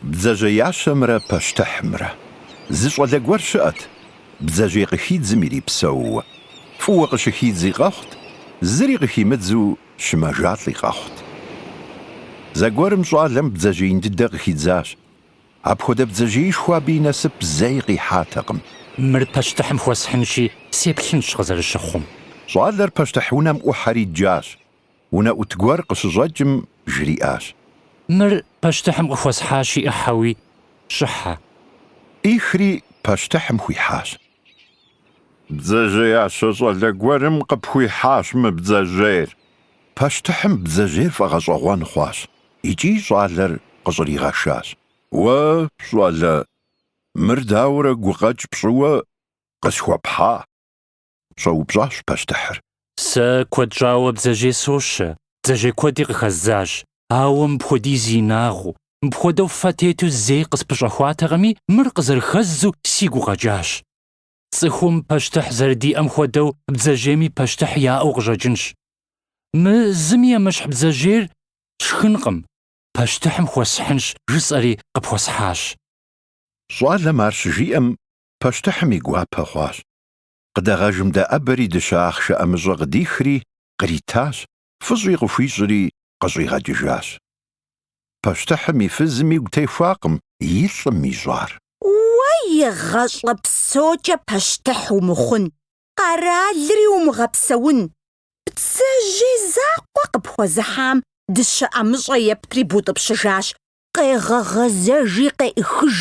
бдзэжьеящэмрэ пащтыхьымрэ. Зы щӏалэ гуэр щыӏэт, бдзэжьей къыхидзым ирипсэууэ. Фӏыуэ къыщыхидзи къэхъут, зыри къыхимыдзу щымэжалӏи къэхъут. Зэгуэрым щӏалэм бдзэжьей дыдэ къыхидзащ. Апхуэдэ бдзэжьеишхуэ абы и насып зэи къихьатэкъым. Мыр пащтыхьым хуэсхьынщи, сеплъынщ къызэрыщыхъум. щӏалэр пащтыхь унэм ӏухьэри джащ. Унэ ӏут гуэр къыщыщӏэкӏым жриӏащ. Мыр пащтыхьым къыхуэсхьащи ӏыхьэуи щӏыхьэ. Ихри пащтыхьым хуихьащ. Бдзэжьеящэ щӏалэ гуэрым къыпхуихьащ мы бдзэжьейр. Пащтыхьым бдзэжьейр фӏэгъэщӏэгъуэн хъуащ. Икӏи щӏалэр къыщӏригъэшащ. Уэ, щӏалэ, мыр дауэрэ гукъэкӏ пщӏыуэ къысхуэпхьа? щӏэупщӏащ пащтыхьыр. Сэ куэд щӏауэ бдзэжьей сощэ. Бдзэжьей куэди къыхэздзащ. Ауэ мыпхуэдиз инагъыу, мыпхуэдэу фэ тету зэи къыспыщӏэхуатэкъыми, мыр къызэрыхэзу сигу къэкӏащ. Цӏыхум пащтыхь зэрыдиӏэм хуэдэу бдзэжьейми пащтыхь яӏэу къыщӏэкӏынщ. Мы зыми емыщхь бдзэжьейр шхынкъым, пащтыхьым хуэсхьынщ жысӏэри къыпхуэсхьащ. щӏалэм ар щыжиӏэм, пащтыхьым и гуапэ хъуащ. Къыдэгъэжым дэ ӏэбэри дыщэ ахъшэ ӏэмыщӏэ къыдихри къритащ, фыщӏи къыхуищӏри къыщӏигъэкӏыжащ. Пащтыхьым и фызым игу техуакъым и лӏым ищӏар. Уэ игъэщӏэ псокӏэ пащтыхь умыхъун, къэралри умыгъэпсэун. Бдзэжьей закъуэ къыпхуэзыхьам дыщэ ӏэмыщӏэ ептри бутӏыпщыжащ. Къегъэгъэзэжи къеӏыхыж.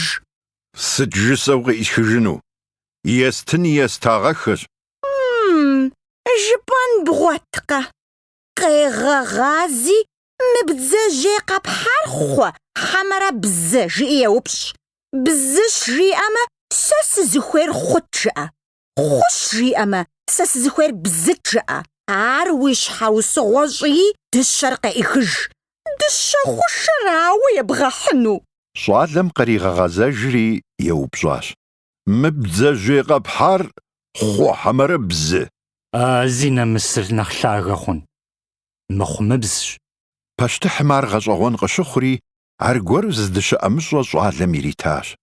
Сыт жысӏэу къиӏисхыжыну? Естыни естагъэхэщ. Жыпӏэн бгъуэткъэ? Къегъэгъази мы бдзэжьей къэпхьар хъуэ, хьэмэрэ бзэ жиӏи еупщӏ. Бзыщ жиӏэмэ, сэ сызыхуейр хъут жыӏэ. Хъущ жиӏэмэ, сэ сызыхуейр бзыт жыӏэ. Ар уи щхьэусыгъуэ щӏыи дыщэр къеӏыхыж. Дыщэ хъушэрауэ ебгъэхьыну. щӏалэм къригъэгъэзэжри еупщӏащ. Мы бдзэжьей къэпхьар хъу хьэмэрэ бзы? Зи нэмысыр нэхъ лъагэ хъун. Мыхъумыбзщ. Пащтыхьым ар гъэщӏэгъуэн къыщыхъури, аргуэру зы дыщэ ӏэмыщӏэ щӏалэм иритащ.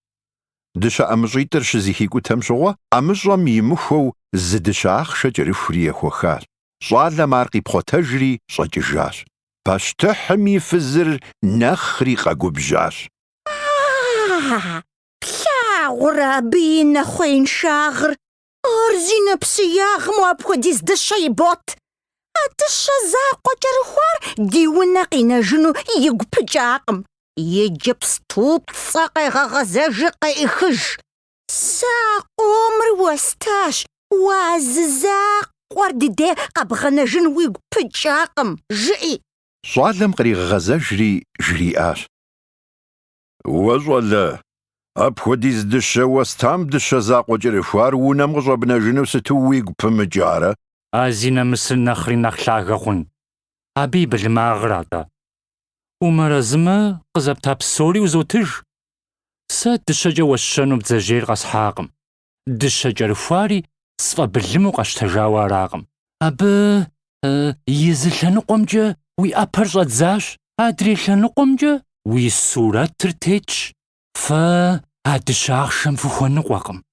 Дыщэ ӏэмыщӏитӏыр щызыхикӏутэм щыгъуэ, ӏэмыщӏэм имыхуэу зы дыщэ ахъшэ кӏэрыхури ехуэхащ. щӏалэм ар къипхъуэтэжри щӏэкӏыжащ. Пащтыхьым и фызыр нэхъри къэгубжьащ. Плъагъурэ абы и нэхъуеиншагъыр. Ар зи нэпсыягъым апхуэдиз дыщэ и бот. А дыщэ закъуэ кӏэрыхуар ди унэ къинэжыну игу пыкӏакъым. Иджыпсту пцӏэ къегъэгъэзэжи къеӏыхыж. Сэ къомыр уэстащ. Уазы закъуэр дыдей къэбгъэнэжын уигу пыкӏакъым, жыӏи. щӏалэм къригъэгъэзэжри жриӏащ. Уэ щӏалэ, апхуэдиз дыщэ уэстам дыщэ закъуэ кӏэрыхуар унэм къыщӏэбнэжыну сыту уигу пымыкӏарэ? Зи нэмысыр нэхъри нэхъ лъагэ хъун. Абы и былымагъыр атӏэ. Умэрэзымэ къызэпта псори узотыж. Сэ дыщэкӏэ уэсщэну бдзэжьейр къэсхьакъым. Дыщэ кӏэрыхуари сфӏэбылыму къэщтэжауэ аракъым. Абы езы лъэныкъуэмкӏэ уи ӏэпэр щӏэдзащ, адрей лъэныкъуэмкӏэ уи сурэтыр тетщ. Фэ а дыщэ ахъшэм фыхуэныкъуэкъым.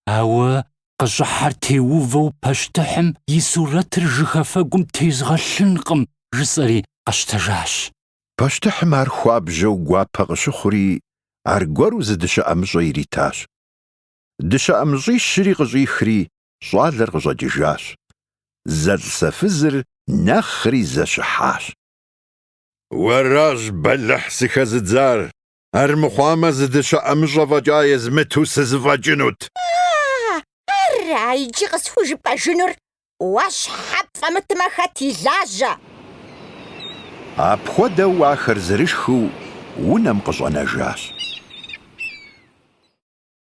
Ауэ къыщӏыхьэр теувэу пащтыхьым и сурэтыр жыхэфэгум тезгъэлъынкъым, жысӏэри къэщтэжащ. Пащтыхьым ар хуабжьэу гуапэ къыщыхъури, аргуэру зы дыщэ ӏэмыщӏэ иритащ. Дыщэ ӏэмыщӏи щыри къыщӏихри, щӏалэр къыщӏэкӏыжащ. Зэлӏзэфызыр нэхъри зэщыхьащ. Уэращ бэлыхь сыхэзыдзар. Армыхъуамэ зы дыщэ ӏэмыщӏэ фӏэкӏа езмыту сызыфӏэкӏынут. Ара иджы къысхужыпӏэжынур? Уэ щхьэ пфӏэмытмэ, хэт илажьэ? Апхуэдэу ахэр зэрышхыу унэм къыщӏэнэжащ.